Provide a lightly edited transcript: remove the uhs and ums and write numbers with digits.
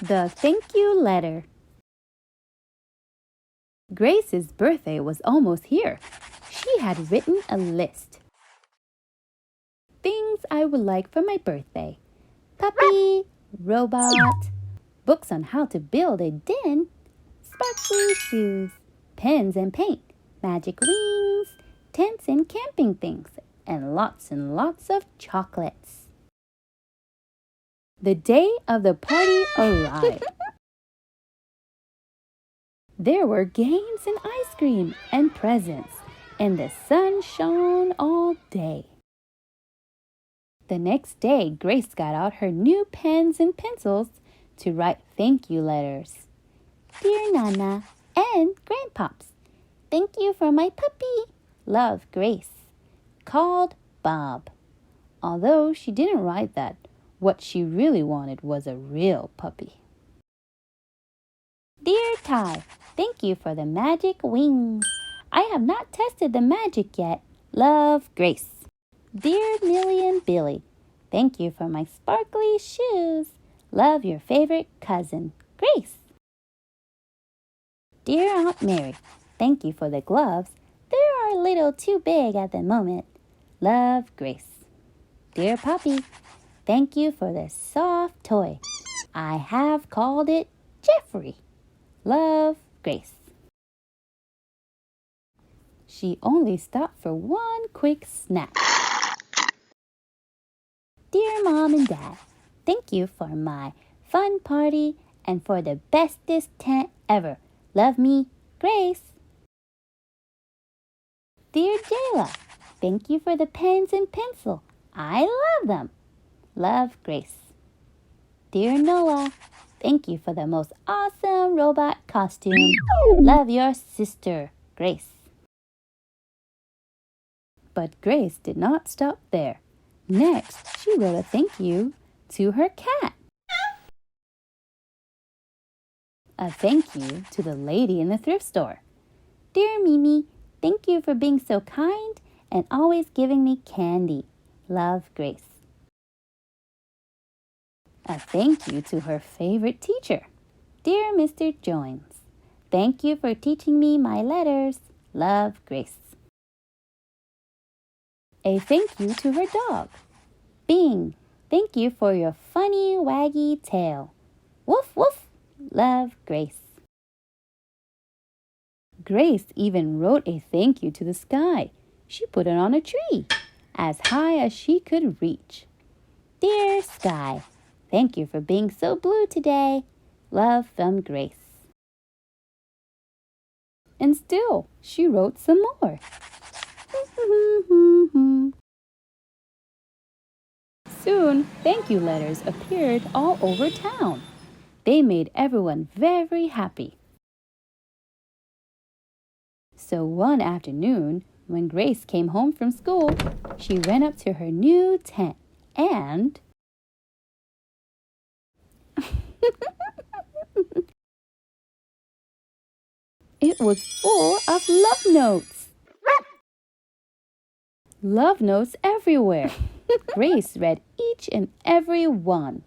The Thank You Letter. Grace's birthday was almost here. She had written a list. Things I would like for my birthday. Puppy, robot, books on how to build a den, sparkly shoes, pens and paint, magic wings, tents and camping things, and lots of chocolates. The day of the party arrived. There were games and ice cream and presents, and the sun shone all day. The next day, Grace got out her new pens and pencils to write thank you letters. Dear Nana and Grandpops, thank you for my puppy. Love, Grace. Called Bob. Although she didn't write that, what she really wanted was a real puppy. Dear Ty, thank you for the magic wings. I have not tested the magic yet. Love, Grace. Dear Millie and Billy, thank you for my sparkly shoes. Love, your favorite cousin, Grace. Dear Aunt Mary, thank you for the gloves. They are a little too big at the moment. Love, Grace. Dear Poppy, thank you for this soft toy. I have called it Jeffrey. Love, Grace. She only stopped for one quick snack. Dear Mom and Dad, thank you for my fun party and for the bestest tent ever. Love me, Grace. Dear Jayla, thank you for the pens and pencil. I love them. Love, Grace. Dear Noah, thank you for the most awesome robot costume. Love, your sister, Grace. But Grace did not stop there. Next, she wrote a thank you to her cat. A thank you to the lady in the thrift store. Dear Mimi, thank you for being so kind and always giving me candy. Love, Grace. A thank you to her favorite teacher. Dear Mr. Jones, thank you for teaching me my letters. Love, Grace. A thank you to her dog. Bing, thank you for your funny waggy tail. Woof, woof. Love, Grace. Grace even wrote a thank you to the sky. She put it on a tree, as high as she could reach. Dear sky, thank you for being so blue today. Love from Grace. And still, she wrote some more. Soon, thank you letters appeared all over town. They made everyone very happy. So one afternoon, when Grace came home from school, she went up to her new tent and... It was full of love notes. Love notes everywhere. Grace read each and every one.